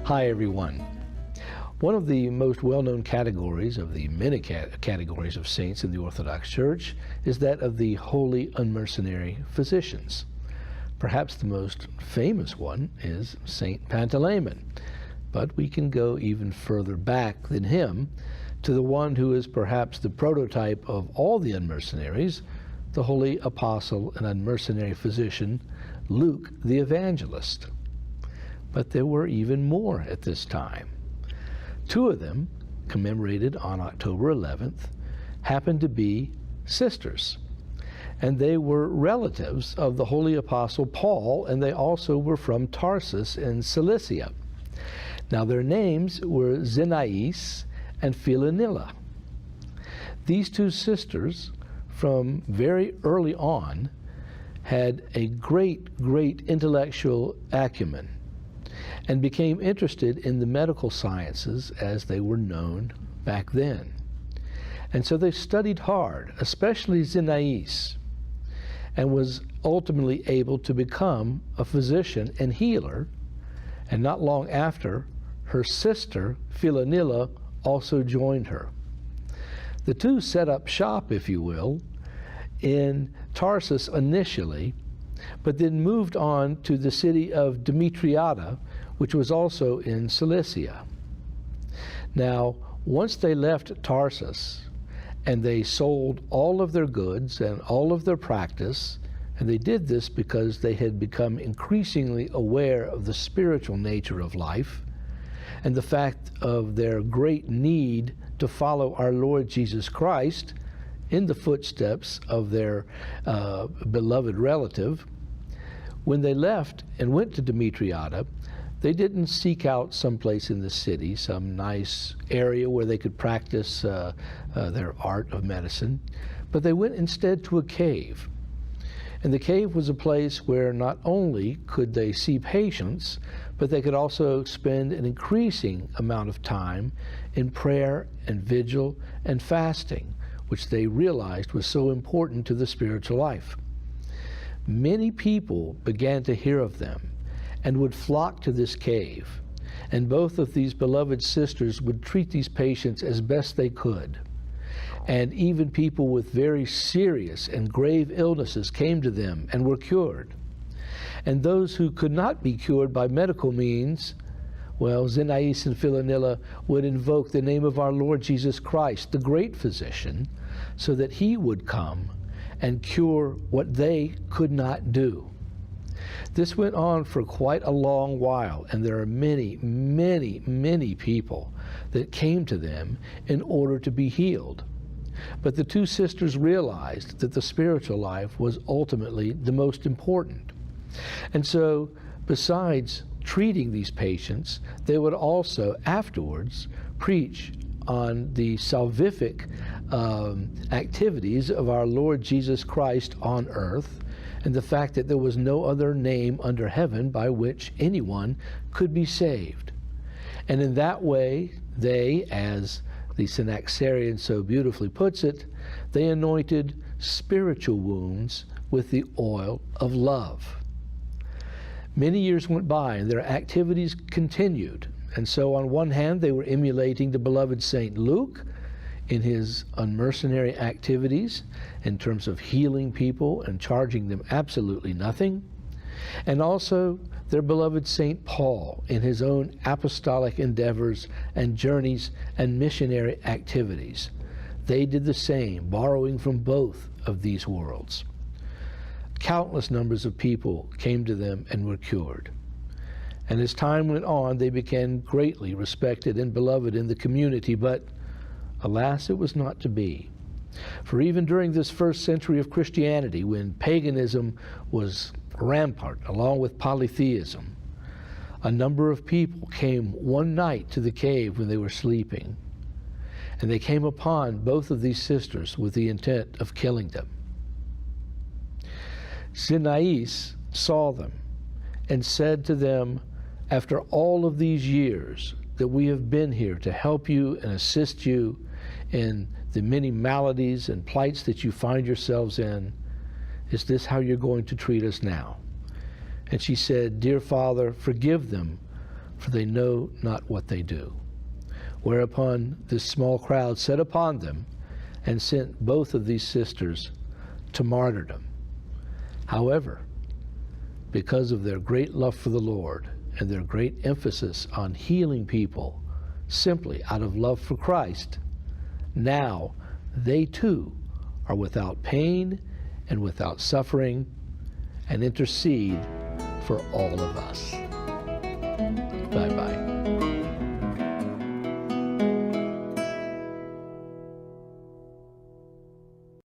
Hi everyone. One of the most well-known categories of the many categories of saints in the Orthodox Church is that of the holy unmercenary physicians. Perhaps the most famous one is Saint Pantaleon, but we can go even further back than him to the one who is perhaps the prototype of all the unmercenaries, the holy apostle and unmercenary physician, Luke the Evangelist. But there were even more at this time. Two of them, commemorated on October 11th, happened to be sisters. And they were relatives of the holy apostle Paul, and they also were from Tarsus in Cilicia. Now their names were Zenais and Philonilla. These two sisters, from very early on, had a great intellectual acumen and became interested in the medical sciences as they were known back then. And so they studied hard, especially Zenais, and was ultimately able to become a physician and healer. And not long after, her sister, Philonilla, also joined her. The two set up shop, if you will, in Tarsus initially, but then moved on to the city of Demetriada, which was also in Cilicia. Now, once they left Tarsus, and they sold all of their goods and all of their practice, and they did this because they had become increasingly aware of the spiritual nature of life and the fact of their great need to follow our Lord Jesus Christ in the footsteps of their beloved relative. When they left and went to Demetriada, they didn't seek out someplace in the city, some nice area where they could practice their art of medicine, but they went instead to a cave. And the cave was a place where not only could they see patients, but they could also spend an increasing amount of time in prayer and vigil and fasting, which they realized was so important to the spiritual life. Many people began to hear of them and would flock to this cave, and both of these beloved sisters would treat these patients as best they could. And even people with very serious and grave illnesses came to them and were cured. And those who could not be cured by medical means, well, Zenais and Philonilla would invoke the name of our Lord Jesus Christ, the great physician, so that he would come and cure what they could not do. This went on for quite a long while, and there are many people that came to them in order to be healed. But the two sisters realized that the spiritual life was ultimately the most important. And so, besides treating these patients, they would also afterwards preach on the salvific activities of our Lord Jesus Christ on earth, and the fact that there was no other name under heaven by which anyone could be saved. And in that way, they, as the Synaxarion so beautifully puts it, they anointed spiritual wounds with the oil of love. Many years went by and their activities continued. And so on one hand, they were emulating the beloved Saint Luke in his unmercenary activities in terms of healing people and charging them absolutely nothing, and also their beloved Saint Paul in his own apostolic endeavors and journeys and missionary activities. They did the same, borrowing from both of these worlds. Countless numbers of people came to them and were cured. And as time went on, they became greatly respected and beloved in the community, but alas, it was not to be. For even during this first century of Christianity, when paganism was rampant along with polytheism, a number of people came one night to the cave when they were sleeping, and they came upon both of these sisters with the intent of killing them. Zenais saw them and said to them, "After all of these years that we have been here to help you and assist you in the many maladies and plights that you find yourselves in, is this how you're going to treat us now?" And she said, "Dear Father, forgive them, for they know not what they do. Whereupon this small crowd set upon them and sent both of these sisters to martyrdom. However, because of their great love for the Lord and their great emphasis on healing people simply out of love for Christ, now they too are without pain and without suffering and intercede for all of us. Bye-bye.